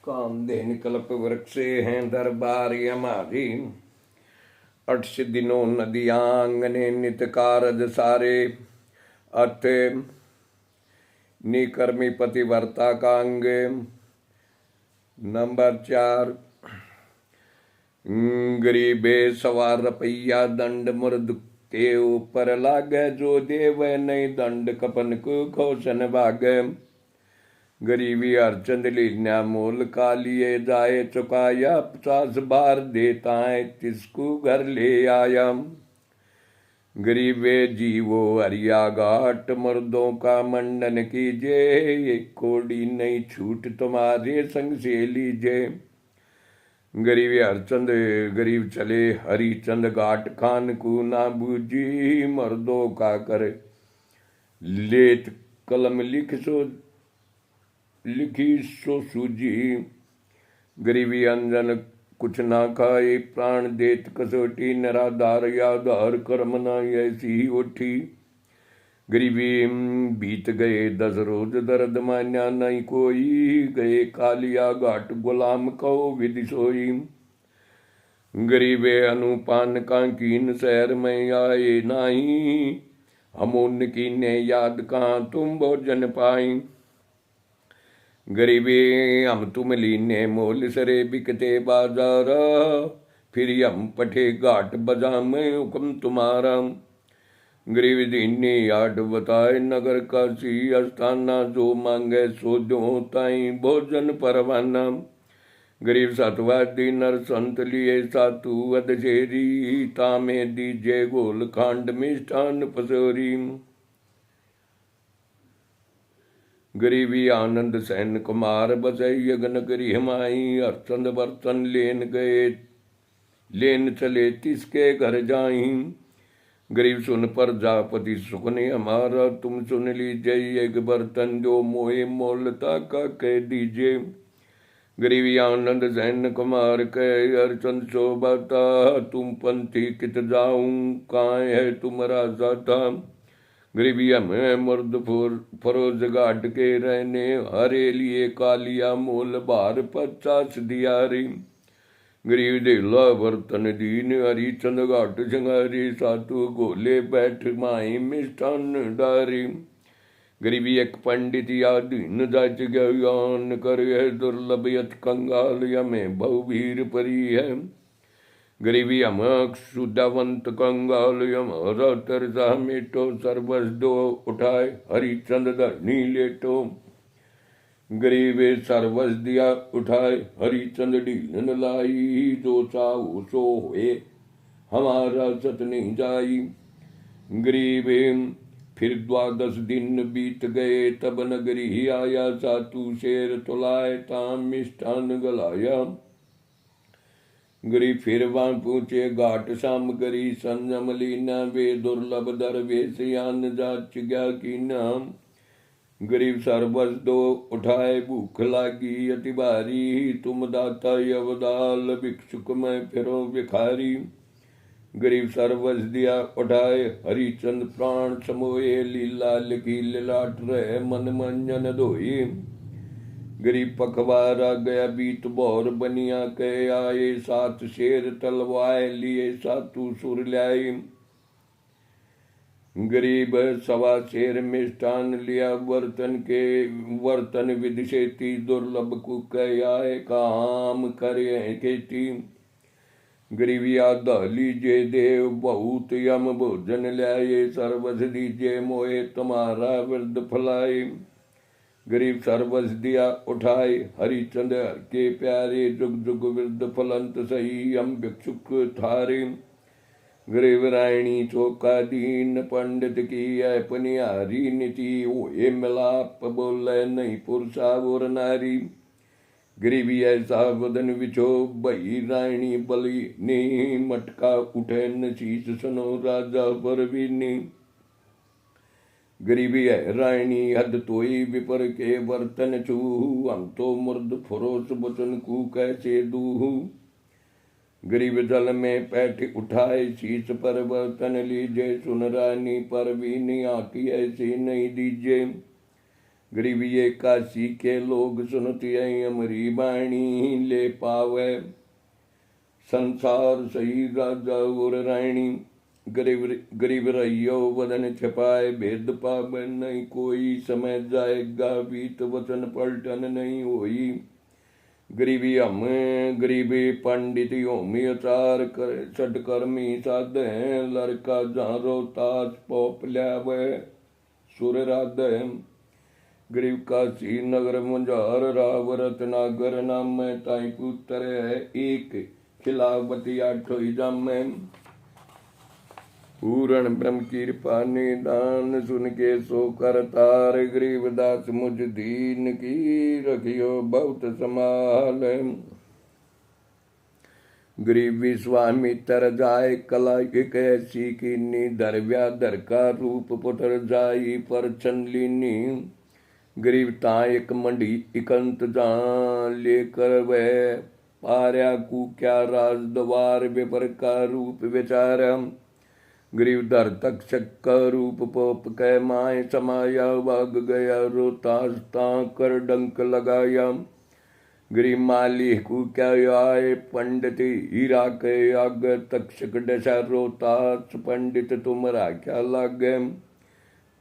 कामधेन कल्प वृक्षे हैं दरबार हमारी। 8 दिनों नदियांगने नित कारज सारे। अर्थ निकर्मी पतिवर्ता का अंग। नंबर 4 गरीबे सवार रपैया दंड मुर्द के ऊपर लागे। जो देव नहीं दंड कपन को घोषण भाग। गरीबी अर्चंद लीना मोल का लिए जाए चुकाया। 50 बार देता है तिसको घर ले आया। गरीबे जीवो हरिया घाट मर्दों का मंडन कीजिए। एक कोड़ी नहीं छूट तुम्हारे संग से लीजिए। गरीब हरचंद गरीब चले हरिचंद घाट खान को ना बूझी। मर्दों का कर लेत कलम लिखी सो सूझी। गरीबी अंजन कुछ ना खाए प्राण देत कसोटी। निराधार याधार कर्म ना ऐसी ही उठी। गरीबी बीत गए 10 रोज दर्द मान्या नहीं कोई। गए कालिया घाट गुलाम कहो विधि सोई। गरीबे अनुपान का कीन शहर में आए नाही। हम उनकी ने याद कहाँ तुम भोजन पाई। गरीबी हम तुम लीने मोल सरे बिकते बाजार। फिर हम पठे घाट बजा में हुक्म तुम्हारा। गरीब दीनी आठ बताए नगर काशी अस्थाना। जो मांगे सो दो ताई भोजन परवाना। गरीब सतवादी नर संत लिए सातु अधेरी। तामे दीजे गोल खांड मिष्ठान पसोरी। गरीबी आनंद सैन कुमार बसई यगन करी हमाई। अर्चंद बर्तन लेन चले तिसके घर जाई। गरीब सुन पर जापति सुख ने हमारा। तुम सुन लीजिए एक बर्तन जो मोहे मोलता का कह दीजिए। गरीबी आनंद सैन कुमार कह अर्चंद शोभाता। तुम पंथी कित जाऊं कहाँ है तुम्हारा जाता। गरीबी हमें मर्द फरोज घाट के रहने। हरे लिए कालिया मोल भार 50 दिया रे। गरीब देला बर्तन दीन हरिचंद घाट संगारी। सातु गोले बैठ माई मिष्ठान डारी। गरीबी एक पंडित या दीन जाच ज्ञान कर है। दुर्लभ यत कंगाल यमें बहुवीर परी है। गरीबी अमक सुदावंत कंगाल यमरा तरसा मेटो। सर्वस दो उठाए हरिचंद धरनी लेटो। गरीबे सर्वस दिया उठाए हरिचंद ढीलन लाई। जो चाहू सो हुए हमारा सत नहीं जाई। गरीबे फिर 12 दिन बीत गए तब नगरी आया। सातु शेर तुलाए ताम मिष्ठान गलाया। गरीब फिर वहां पूछे घाट शाम करी। संजम लीना वे दुर्लभ दरवेश यान जाच गया की नाम। गरीब सरबस दो उठाए भूख लागी अति भारी। तुम दाता अवदाल भिक्षुक में फिरो भिखारी। गरीब सरबस दिया उठाए हरिचंद प्राण समोए। लीला लिखी लिलाट रहे मन मंजन धोई। गरीब पखवार आ गया बीत भौर बनिया कह आए। 7 शेर तलवाए लिए सातु सुर ल्याए। गरीब 1.25 शेर मिष्ठान लिया वर्तन विधि से ती। दुर्लभ को कह आए काम करे खेती। गरीबी आधा लीजिए देव बहुत यम भोजन ल्याए। सर्वस दीजिए मोहे तुम्हारा वृद्ध फलाए। गरीब सर्वस दिया उठाए हरिचंद के प्यारे। जुग जुग वृद्ध फलंत सही हम भिक्षुक थारे। गरीब रायणी चौका दीन पंडित की अपनी हारी नीति। ओए मिलाप बोले नहीं पुरुषा और नारी। गरीबी ऐसा वदन विचो बही रायणी बली नी। मटका उठे न शीश सुनो राजा पर भी नी। गरीबी है रायणी हद तोई विपर के वर्तन छू। हम तो मुर्द फरोस बचन को कैसे दूहू। गरीब जल में पैठ उठाए शीश पर बर्तन लीजिए। सुन रानी पर भी नहीं आकी ऐसी नहीं दीजिए। गरीब ये काशी के लोग सुनती अमरी बाणी, ले पावे संसार सही राजा और रानी। गरीब गरीब रहियो वदन छपाए, भेद पावे नहीं कोई, समय जाएगा बीत वचन पलटन नहीं होई। गरीबी हम गरीबी पंडित होमी अचार कर सटकर्मी साध है, लड़का जारो ताज पोप ल्यावे सुर राध है। गरीब काशी नगर मुंजार, राव रत्नागर नाम में ताई पुत्र है एक, खिलावती आठो जाम में। पूर्ण ब्रह्म कृपा निदान, सुन के सो करतार, गरीबदास मुझ दीन की रखियो बहुत संभाल। गरीबी स्वामी तर जाए, कला एक ऐसी कीनी, धर व्याधर का रूप पुत्र जाई पर चंदलिनी। गरीब तायक मंडी इकंत जान, लेकर वह पार्या कु क्या राज द्वार, विपर का रूप विचार। गरीब धर तक का रूप पोप कै माए, समाया भाग गया रोतास्ता कर डंक लगाया। गरीब माली को क्या आए, पंडित हीरा के आग, तक्षक डसा रोतास, पंडित तुमरा क्या लागे।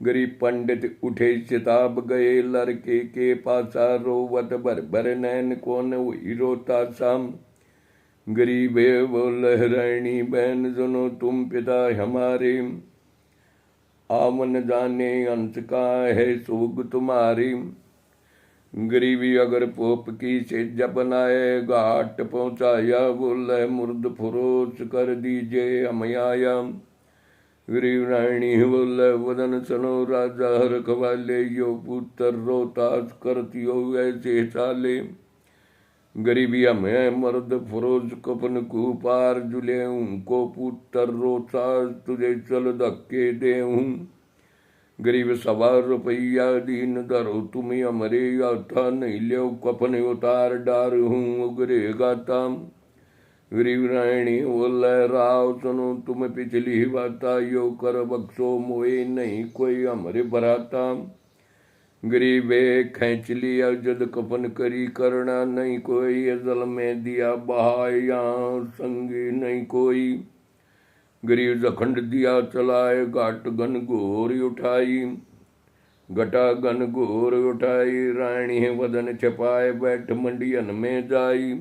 गरीब पंडित उठे चिताब गए, लड़के के पासा रोवत भर भर नैन, कौन हुई रोता शाम। गरीबे बोल रानी बहन सुनो तुम पिता हमारे, आवन जाने अंश का है सोग तुम्हारी। गरीबी अगर पोप की सेज बनाए, घाट पहुँचाया बोल मुर्द फरोश कर दीजिए हम आया। गरीब रानी बोल वदन सुनो राजा रखवाले, यो पुत्र रोतास करतियो ऐसे चाले। गरीबी हमें मर्द फरोज कपन को पार जुले, उनको पुत्र रोतास तुझे चल धक्के दे। गरीब 1.25 रुपया दीन धरो तुम्हें हमारे आता, नहीं लो कपन उतार डार हूँ उगरे गाता। गरीब रानी बोल राव सुनो तुम पिछली बाता, यो कर बख्शो मोए नहीं कोई हमारे बराता। गरीबे खींच लिया जद कपन करी, करना नहीं कोई जल में दिया बहाया, संगी नहीं कोई। गरीब जखंड दिया चलाए, घाट घन घोर उठाई, घटा घन घोर उठाई। रानी वदन छपाए, बैठ मंडियन में जाई।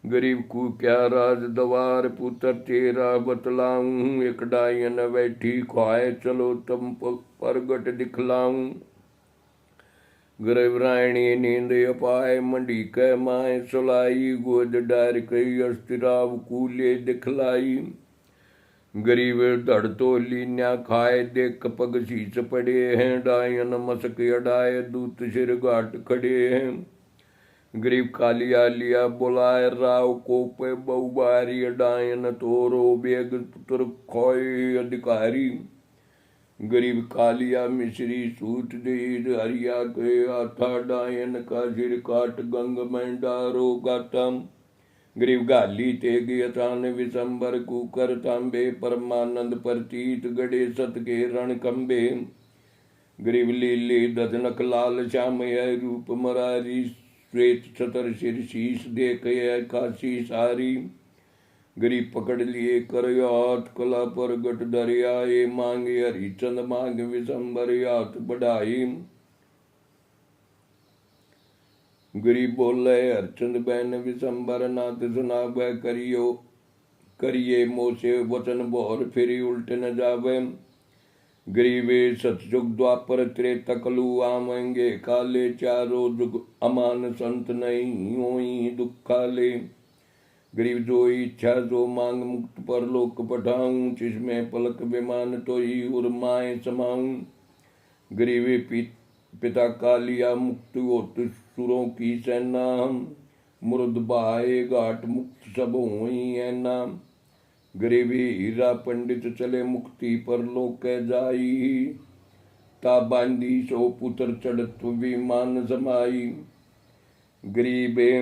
गरीब को क्या राज द्वार, पुत्र तेरा बतलाऊं, एक डायन बैठी ख्वाए, चलो तुम परगट दिखलाऊं। गरीब रानी नींद अपाए, मंडी कै माए सुलाई, गोद डार कई अस्तिराव कूले दिखलाई। गरीब धड़ तो लीन्या खाए, देख पग शीस पड़े हैं, डायन मसक अडाए, दूत सिर घाट खड़े हैं। गरीब कालिया लिया बुलाए, राव को पे बहुबारी, डायन तोरो बेग तुर खोए अधिकारी। गरीब कालिया मिश्री सूट दीद, हरिया के आथा, डायन का सिर काट गंग में डारो गाता। गरीब गाली तेग यथान विशंबर कुकर तांबे, परमानंद प्रतीत गड़े सत के रण कंबे। गरीब लीली दधनक लाल श्याम रूप मरारी, श्वेत छतर सिर शीश देख काशी सारी। गरीब पकड़ लिए कर हाथ, कला पर गट दरियाए, मांगे हरिचंद मांग विशंबर हाथ बढ़ाई। गरीब बोले हरचंद बहन विशंबर, नाथ सुना वह करियो करिए मोसे वचन बोर, फिर उल्ट न जावे। गरीबे सतयुग द्वापर त्रेता कलु, आवेंगे काले चारो जुग, अमान संत नहीं होई दुखाले। गरीब जो इच्छा जो मांग, मुक्त पर लोक पठाऊं, जिसमें पलक विमान तो ही उर्माए समाऊं। गरीबी पिता कालिया, मुक्त होत सुरों की सेना, मुर्द बाहे घाट मुक्त सब हुई ऐना। गरीबी हीरा पंडित चले, मुक्ति पर लोक जाई, ता बांधी सो पुत्र चढ़त विमान समाई। गरीबे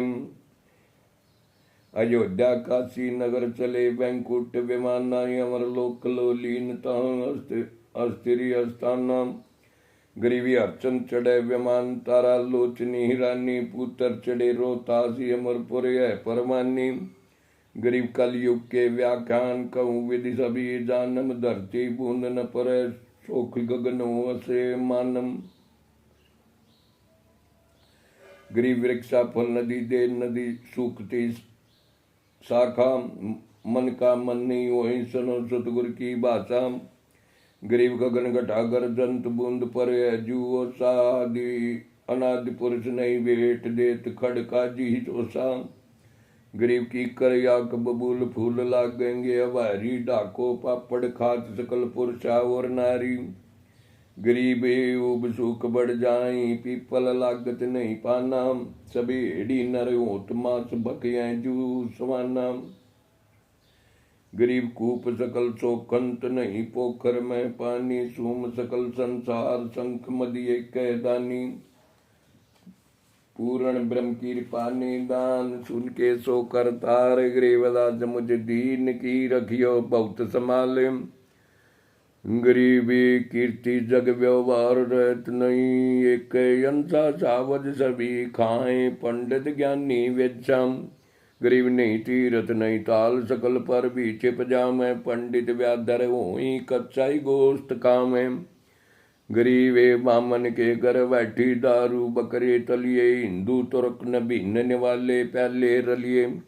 अयोध्या काशी नगर चले, वैंकुट विमाना, अमर लोक लोलीन अस्थिर स्थाना। गरीबी अर्चन चढ़े विमान तारा लोचनी रानी पुत्र चढ़े रोतासी अमरपुर है परमानी। गरीब कलयुग के व्याख्यान कहूँ विधि सभी जानम धरती बूंद न पर सोख गगनों से मानम। गरीब वृक्षा फल नदी दे नदी सूखती शाखा मन का मन नहीं वही सुनो सतगुर की भाषा। गरीब गगन घटागर जंत बूंद पर जुओ सादि अनादि पुरुष नहीं भेट देत खड़ का जी चोसा। गरीब की कर याक बबूल फूल लागेंगे अवारी डाको पापड़ खात सकल पुरुषा और नारी। गरीब उब सुख बढ़ जाई पीपल लागत नहीं पाना। सभी एड़ी नर होत मास बकिया जू सवाना। गरीब कूप सकल चौखंत नहीं पोखर में पानी। सूम सकल संसार शंख मदिये कैदानी। पूर्ण ब्रह्म की पानी दान सुन के सो कर तार। गरीबदास मुझ दीन की रखियो बहुत संभाले। गरीबी कीर्ति जग व्यवहार रहत नहीं। एक अंसा सावध सभी खाए पंडित ज्ञानी वेदशाम। गरीब नहीं तीरथ नहीं ताल सकल पर भी छिप जामे। पंडित व्याधर होई कच्चाई गोस्त कामे। गरीबे बामन के घर बैठी दारू बकरे तलिए। हिंदू तुर्क न भिन्न वाले पहले रलिए।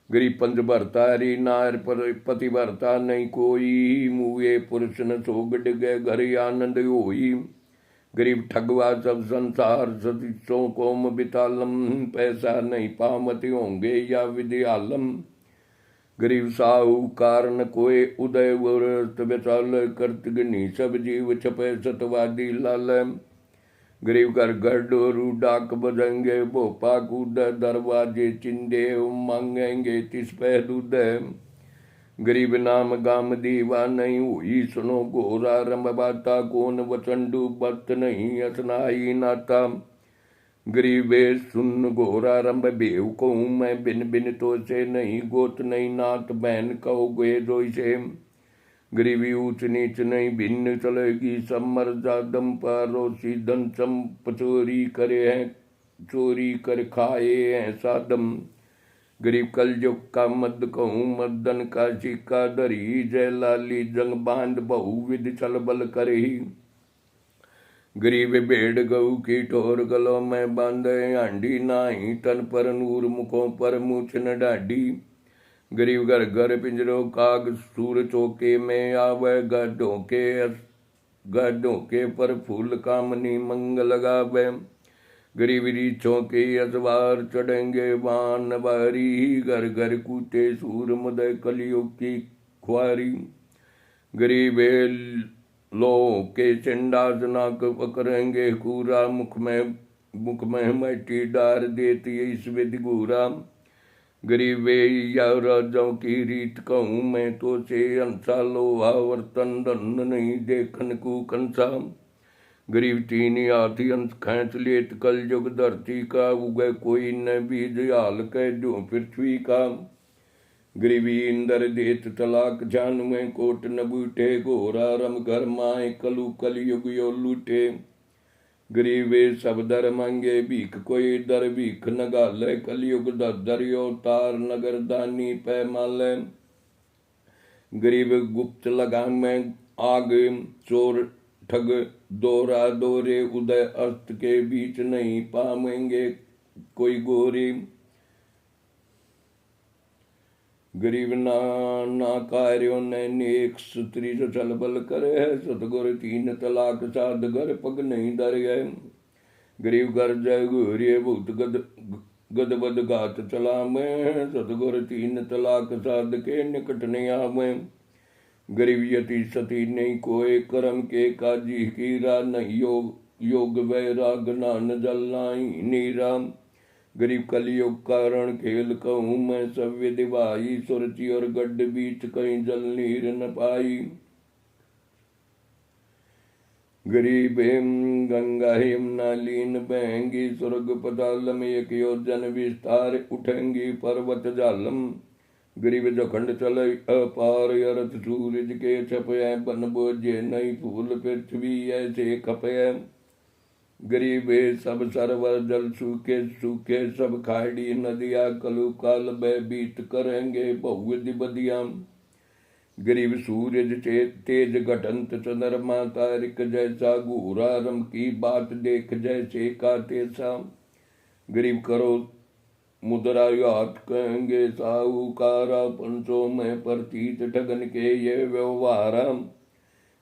गरीब पंच भरता हरी नार पर पति भरता नहीं कोई। मुए पुरुष न सोग डिगे घर आनंद होई। गरीब ठगवा सब संसार सतीसों कोम बितालम। पैसा नहीं पामति होंगे या विद्यालम। गरीब साहूकार न कोय उदय व्रत बेचाल। कर्तगनी सब जीव छपे सतवादी लाल। गरीब घर घर डोरू डाक बजेंगे। भोपा कूद दरवाजे चिंदे मांगेंगे तिस पे दूध। गरीब नाम गाम दीवा नहीं हुई सुनो गोरा रम बाता। कौन वचंडू बत नहीं असनाई नाता। गरीबे सुन गोरा रंब बेव कहूँ मैं बिन बिन तो से नहीं। गोत नहीं नात बहन कहो गे रोई से। गरीबी ऊंच नीच नहीं भिन्न चलेगी। सब मर जादम परोसी धन संप चोरी करे हैं। चोरी कर खाए हैं सादम। गरीब कल युग का मद कहूँ मदन का सिक्का धरी। जय लाली जंग बांध बहु विध चल बल करही। गरीब भेड़ गऊ की ठोर गलों में बांधे हांडी नाही। तन पर नूर मुखों पर मूछ न ढाडी। गरीब घर घर पिंजरो काग सूर चौके में आवे। गड्ढों के पर फूल कामनी मंग लगावे। गरीब रीछों के अजवार चढ़ेंगे वान बारी। घर घर कूटे सूर मुदय कलियुग की खुआरी। गरीबे लो के चंडास नाक पकड़ेंगे कूरा। मुख में मटी डार देती इस विधि घूरा। गरीबे या राजाओं की रीत कहूँ मैं तो से। अंसा लोहा वर्तन धन नहीं देखन को कंसा। गरीब तीन हाथी अंश खेच लेत कल युग धरती का। उगे कोई न बीज हाल कह जो पृथ्वी का। गरीबी इंदर देत तलाक जान में कोट न बूटे। घोरा रम घर माए कलु कल युग यो लूटे। गरीबे सब दर मांगे भीख कोई दर भीख न गाले। कलयुग दरियो तार नगर दानी पै माले। गरीब गुप्त लगा में आग चोर ठग दोरा दोरे। उदय अस्त के बीच नहीं पाएंगे कोई गोरी। गरीब ना कार्यो ने नेक स्त्री से चल बल करे है। सतगुर तीन तलाक साध घर पग नहीं डर गए। गरीब घर जय गोरिये भूत गद बद घात चला में। सतगुर तीन तलाक साध के निकट नहीं आवे। गरीब यति सती नहीं कोय कर्म के काजी कीरा। नहीं योग वैराग नान जल नाही नीरा। गरीब कलयुग कारण खेल कहूँ मैं सब विधि भाई। सुरति और गड्ढ बीच कहीं जल नीर न पाई। गरीब गंगा यमुना लीन बहेंगी। स्वर्ग पताल में एक योजन विस्तार उठेंगी पर्वत जालम। गरीब जखंड चल अपार अरथ सूरज के छपय बन बोझे नहीं फूल पृथ्वी ऐसे खपय गरीब सब सरवर जल सूखे सूखे सब खाड़ी नदिया कलु काल बीत करेंगे बहुविधि बदिया गरीब सूरज तेज घटंत चंद्रमा तारिक जैसा घूरारम की बात देख जैसे का तेसा गरीब करो मुद्रा यात कहेंगे साहूकारा पंचों में प्रतीत ठगन के ये व्यवहार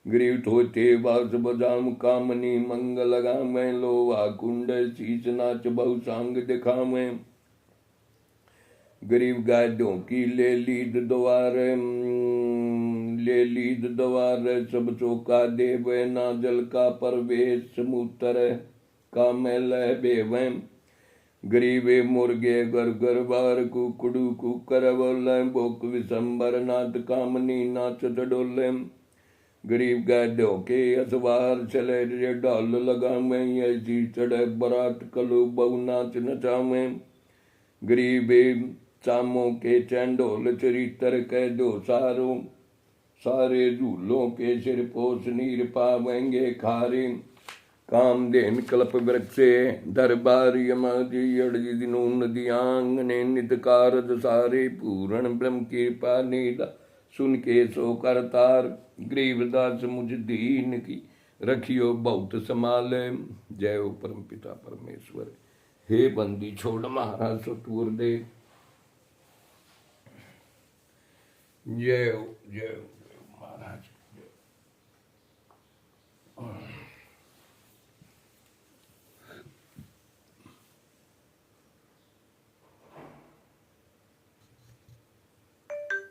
गरीब धोते बास बजाम कामनी मंगल गामे लोहा कुंड शीश नाच बहु सांग दिखावे गरीब गायों की ले लीद द्वार सब चौका देव ना जल का परवेश मूत्र का मैल बेवे गरीबे मुर्गे घर घर बार कुकड़ू कुकर बोले बोक विशंबर नाथ कामनी नाच डोले गरीब गायों के असवार चले रे डाल लगा में ऐसी चढ़े बरात कलो बहु नाच नचावे गरीबे चामों के चंडोल चरित्र कह दो सारों सारे झूलों के सिर पोस नीर पावेंगे खारे कामधेन कल्प वृक्षे दरबार यमादि दिनों नदियांग ने नित कारज सारे पूरण ब्रह्म कृपा नीला सुन के सो करतार गरीबदास मुझ दीन की रखियो बहुत संभाले जय हो परम पिता परमेश्वर हे बंदी छोड़ महाराज सतूर दे जय हो महाराज।